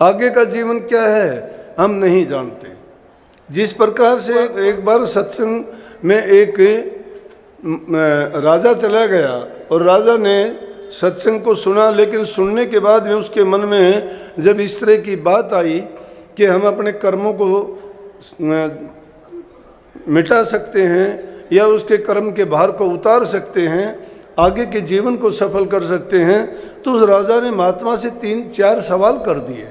आगे का जीवन क्या है हम नहीं जानते। जिस प्रकार से एक बार सत्संग में एक राजा चला गया और राजा ने सत्संग को सुना, लेकिन सुनने के बाद में उसके मन में जब इस तरह की बात आई कि हम अपने कर्मों को मिटा सकते हैं या उसके कर्म के भार को उतार सकते हैं, आगे के जीवन को सफल कर सकते हैं, तो उस राजा ने महात्मा से 3-4 सवाल कर दिए।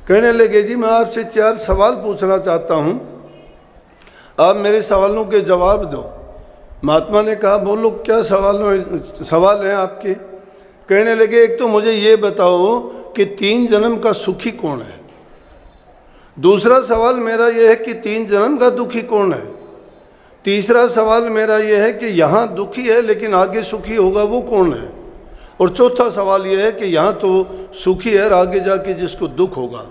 कहने लगे जी मैं आपसे 4 सवाल पूछना चाहता हूँ, आप मेरे सवालों के जवाब दो। महात्मा ने कहा बोलो क्या सवाल हैं आपके। कहने लगे एक तो मुझे ये बताओ कि 3 जन्म का सुखी कौन है। दूसरा सवाल मेरा यह है कि 3 जन्म का दुखी कौन है। तीसरा सवाल मेरा यह है कि यहाँ दुखी है लेकिन आगे सुखी होगा वो कौन है। और चौथा सवाल यह है कि यहाँ तो सुखी है और आगे जाके जिसको दुख होगा।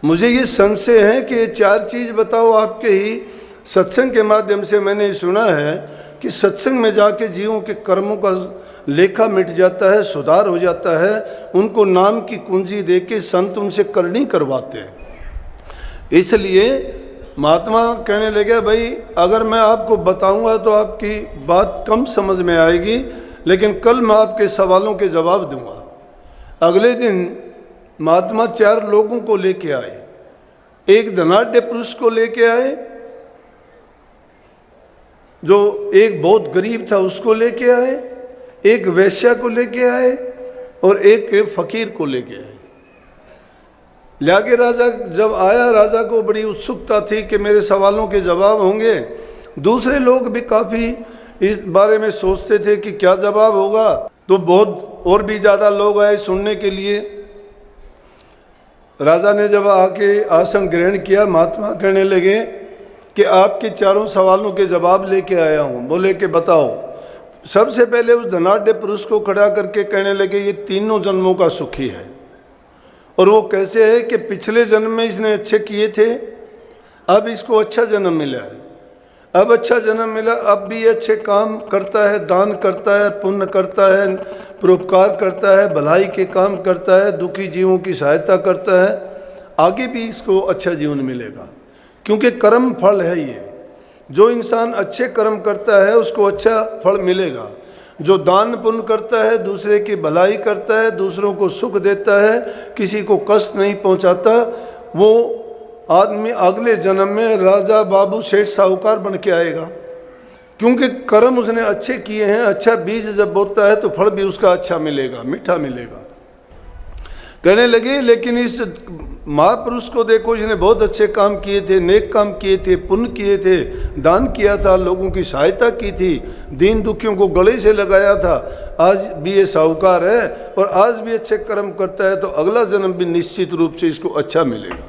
मुझे ये संशय है कि ये 4 चीज़ बताओ। आपके ही सत्संग के माध्यम से मैंने सुना है कि सत्संग में जाके जीवों के कर्मों का लेखा मिट जाता है, सुधार हो जाता है, उनको नाम की कुंजी दे के संत उनसे करनी करवाते हैं। इसलिए महात्मा कहने लगे भाई अगर मैं आपको बताऊंगा तो आपकी बात कम समझ में आएगी, लेकिन कल मैं आपके सवालों के जवाब दूंगा। अगले दिन महात्मा 4 लोगों को लेके आए। एक धनाढ़ पुरुष को लेके आए, जो एक बहुत गरीब था उसको लेके आए, एक वैश्या को लेके आए और एक फकीर को लेके आए। लाके राजा जब आया, राजा को बड़ी उत्सुकता थी कि मेरे सवालों के जवाब होंगे। दूसरे लोग भी काफ़ी इस बारे में सोचते थे कि क्या जवाब होगा, तो बहुत और भी ज़्यादा लोग आए सुनने के लिए। राजा ने जब आके आसन ग्रहण किया, महात्मा कहने लगे कि आपके 4 सवालों के जवाब लेके आया हूँ। बोले कि बताओ। सबसे पहले उस धनाढ़ पुरुष को खड़ा करके कहने लगे ये 3 जन्मों का सुखी है। और वो कैसे है कि पिछले जन्म में इसने अच्छे किए थे, अब इसको अच्छा जन्म मिला है। अब अच्छा जन्म मिला, अब भी अच्छे काम करता है, दान करता है, पुण्य करता है, परोपकार करता है, भलाई के काम करता है, दुखी जीवों की सहायता करता है। आगे भी इसको अच्छा जीवन मिलेगा, क्योंकि कर्म फल है ये। जो इंसान अच्छे कर्म करता है उसको अच्छा फल मिलेगा। जो दान पुण्य करता है, दूसरे की भलाई करता है, दूसरों को सुख देता है, किसी को कष्ट नहीं पहुंचाता, वो आदमी अगले जन्म में राजा बाबू सेठ साहूकार बन के आएगा, क्योंकि कर्म उसने अच्छे किए हैं। अच्छा बीज जब बोता है तो फल भी उसका अच्छा मिलेगा, मीठा मिलेगा। कहने लगे लेकिन इस महापुरुष को देखो, इसने बहुत अच्छे काम किए थे, नेक काम किए थे, पुण्य किए थे, दान किया था, लोगों की सहायता की थी, दीन दुखियों को गले से लगाया था। आज भी ये साहूकार है और आज भी अच्छे कर्म करता है, तो अगला जन्म भी निश्चित रूप से इसको अच्छा मिलेगा।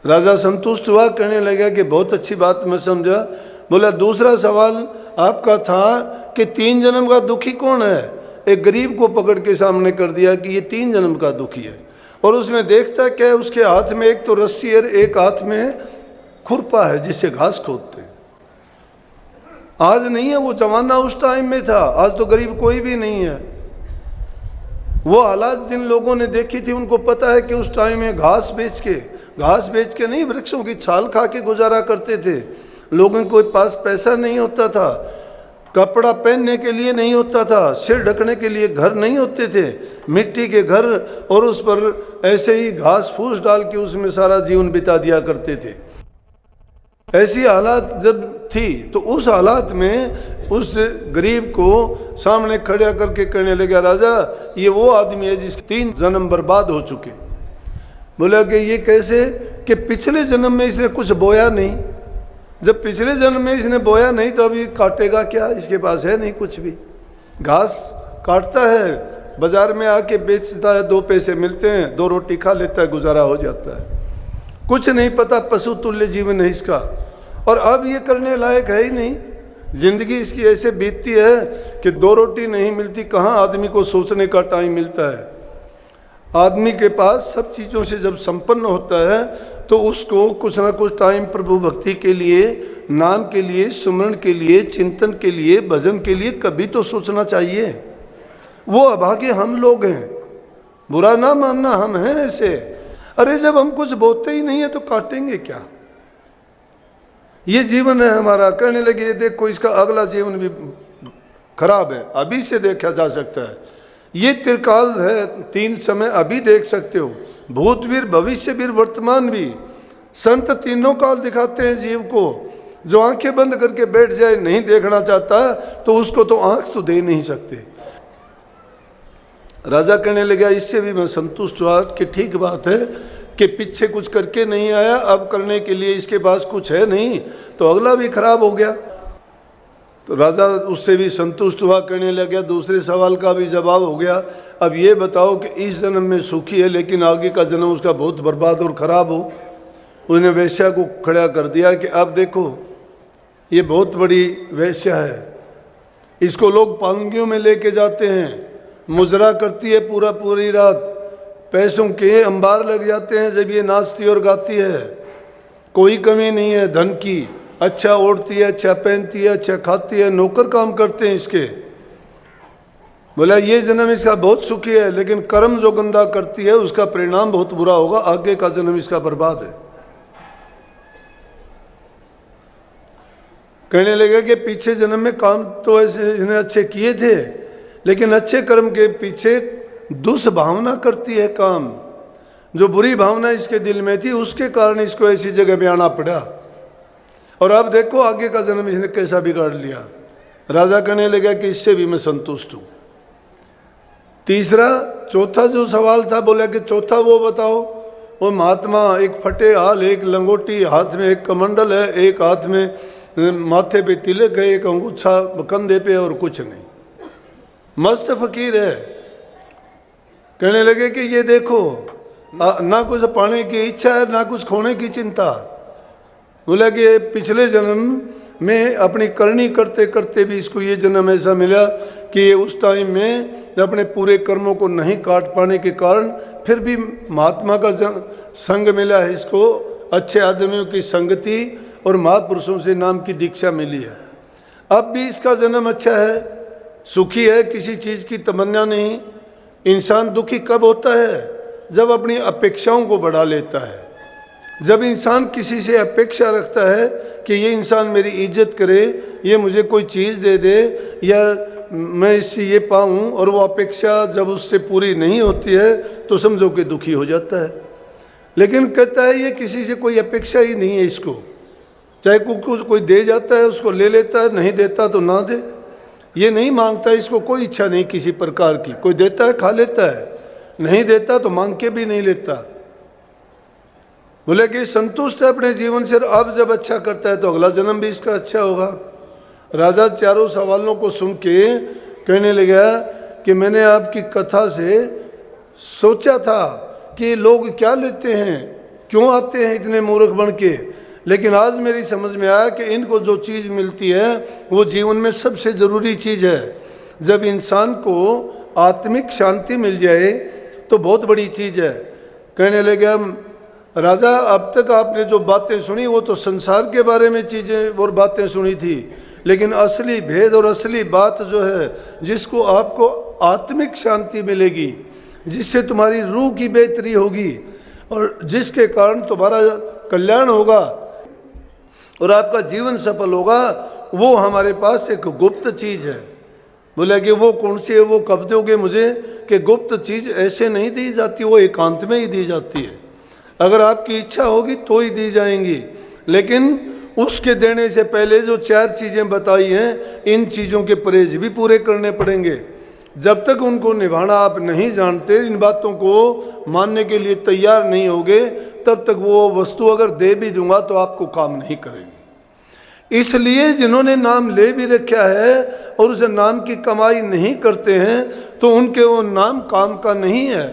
राजा संतुष्ट हुआ, कहने लगा कि बहुत अच्छी बात मैं समझा। बोला दूसरा सवाल आपका था कि 3 जन्म का दुखी कौन है। एक गरीब को पकड़ के सामने कर दिया कि ये 3 जन्म का दुखी है। और उसमें देखता क्या है, उसके हाथ में एक तो रस्सी है, एक हाथ में खुरपा है जिससे घास खोदते हैं। आज नहीं है वो जमाना, उस टाइम में था। आज तो गरीब कोई भी नहीं है। वो हालात जिन लोगों ने देखी थी उनको पता है कि उस टाइम में घास बेच के नहीं, वृक्षों की छाल खा के गुजारा करते थे। लोगों के पास पैसा नहीं होता था, कपड़ा पहनने के लिए नहीं होता था, सिर ढकने के लिए घर नहीं होते थे, मिट्टी के घर, और उस पर ऐसे ही घास फूस डाल के उसमें सारा जीवन बिता दिया करते थे। ऐसी हालात जब थी तो उस हालात में उस गरीब को सामने खड़ा करके कहने लगा राजा ये वो आदमी है जिसके 3 जन्म बर्बाद हो चुके। बोला कि ये कैसे, कि पिछले जन्म में इसने कुछ बोया नहीं। जब पिछले जन्म में इसने बोया नहीं तो अभी काटेगा क्या, इसके पास है नहीं कुछ भी। घास काटता है, बाजार में आके बेचता है, 2 पैसे मिलते हैं, 2 रोटी खा लेता है, गुजारा हो जाता है। कुछ नहीं पता, पशु तुल्य जीवन है इसका। और अब ये करने लायक है ही नहीं। जिंदगी इसकी ऐसे बीतती है कि 2 रोटी नहीं मिलती, कहाँ आदमी को सोचने का टाइम मिलता है। आदमी के पास सब चीज़ों से जब संपन्न होता है तो उसको कुछ ना कुछ टाइम प्रभु भक्ति के लिए, नाम के लिए, सुमरण के लिए, चिंतन के लिए, भजन के लिए कभी तो सोचना चाहिए। वो अभागे हम लोग हैं बुरा ना मानना, हम हैं ऐसे। अरे जब हम कुछ बोते ही नहीं है तो काटेंगे क्या? ये जीवन है हमारा। कहने लगे ये देखो इसका अगला जीवन भी खराब है, अभी से देखा जा सकता है। ये त्रिकाल है, 3 समय अभी देख सकते हो, भूत भी, भविष्य भी, वर्तमान भी। संत तीनों काल दिखाते हैं जीव को। जो आंखें बंद करके बैठ जाए, नहीं देखना चाहता, तो उसको तो आंख तो दे नहीं सकते। राजा कहने लगा इससे भी मैं संतुष्ट हुआ कि ठीक बात है कि पीछे कुछ करके नहीं आया, अब करने के लिए इसके पास कुछ है नहीं, तो अगला भी खराब हो गया। तो राजा उससे भी संतुष्ट हुआ, कहने लगा दूसरे सवाल का भी जवाब हो गया। अब ये बताओ कि इस जन्म में सुखी है लेकिन आगे का जन्म उसका बहुत बर्बाद और ख़राब हो। उसने वेश्या को खड़ा कर दिया कि अब देखो ये बहुत बड़ी वेश्या है, इसको लोग पालकियों में लेके जाते हैं, मुजरा करती है पूरी रात, पैसों के अंबार लग जाते हैं जब ये नाचती और गाती है। कोई कमी नहीं है धन की, अच्छा ओढ़ती है, अच्छा पहनती है, अच्छा खाती है, नौकर काम करते हैं इसके। बोला ये जन्म इसका बहुत सुखी है, लेकिन कर्म जो गंदा करती है उसका परिणाम बहुत बुरा होगा, आगे का जन्म इसका बर्बाद है। कहने लगे कि पीछे जन्म में काम तो ऐसे इन्हें अच्छे किए थे, लेकिन अच्छे कर्म के पीछे दुष्भावना करती है काम। जो बुरी भावना इसके दिल में थी उसके कारण इसको ऐसी जगह में आना पड़ा, और अब देखो आगे का जन्म इसने कैसा बिगाड़ लिया। राजा कहने लगा कि इससे भी मैं संतुष्ट हूँ। चौथा जो सवाल था, बोला कि चौथा वो बताओ। वो महात्मा एक फटे हाल, एक लंगोटी, हाथ में एक कमंडल है, एक हाथ में माथे पे तिलक है, एक अंगूछा कंधे पे, और कुछ नहीं, मस्त फकीर है। कहने लगे कि ये देखो ना कुछ पाने की इच्छा है ना कुछ खोने की चिंता। बोला कि पिछले जन्म में अपनी करनी करते करते भी इसको ये जन्म ऐसा मिला कि ये उस टाइम में अपने पूरे कर्मों को नहीं काट पाने के कारण फिर भी महात्मा का संग मिला है इसको, अच्छे आदमियों की संगति और महापुरुषों से नाम की दीक्षा मिली है। अब भी इसका जन्म अच्छा है, सुखी है, किसी चीज़ की तमन्ना नहीं। इंसान दुखी कब होता है? जब अपनी अपेक्षाओं को बढ़ा लेता है। जब इंसान किसी से अपेक्षा रखता है कि ये इंसान मेरी इज्जत करे, ये मुझे कोई चीज़ दे दे, या मैं इससे ये पाऊँ, और वो अपेक्षा जब उससे पूरी नहीं होती है तो समझो कि दुखी हो जाता है। लेकिन कहता है ये किसी से कोई अपेक्षा ही नहीं है इसको, चाहे कोई दे जाता है उसको ले लेता है, नहीं देता तो ना दे, ये नहीं मांगता, इसको कोई इच्छा नहीं किसी प्रकार की। कोई देता है खा लेता है, नहीं देता तो मांग के भी नहीं लेता। बोले कि संतुष्ट है अपने जीवन से, अब जब अच्छा करता है तो अगला जन्म भी इसका अच्छा होगा। राजा चारों सवालों को सुन के कहने लगा कि मैंने आपकी कथा से सोचा था कि लोग क्या लेते हैं, क्यों आते हैं इतने मूर्ख बन के, लेकिन आज मेरी समझ में आया कि इनको जो चीज़ मिलती है वो जीवन में सबसे ज़रूरी चीज़ है। जब इंसान को आत्मिक शांति मिल जाए तो बहुत बड़ी चीज़ है। कहने लगे राजा अब तक आपने जो बातें सुनी वो तो संसार के बारे में चीज़ें और बातें सुनी थी, लेकिन असली भेद और असली बात जो है, जिसको आपको आत्मिक शांति मिलेगी, जिससे तुम्हारी रूह की बेहतरी होगी और जिसके कारण तुम्हारा कल्याण होगा और आपका जीवन सफल होगा, वो हमारे पास एक गुप्त चीज़ है। बोला कि वो कौन सी है, वो कब दोगे मुझे? कि गुप्त चीज़ ऐसे नहीं दी जाती, वो एकांत में ही दी जाती है। अगर आपकी इच्छा होगी तो ही दी जाएंगी, लेकिन उसके देने से पहले जो 4 चीज़ें बताई हैं, इन चीज़ों के परहेज भी पूरे करने पड़ेंगे। जब तक उनको निभाना आप नहीं जानते, इन बातों को मानने के लिए तैयार नहीं होगे, तब तक वो वस्तु अगर दे भी दूंगा तो आपको काम नहीं करेगी। इसलिए जिन्होंने नाम ले भी रखा है और उस नाम की कमाई नहीं करते हैं, तो उनके वो नाम काम का नहीं है।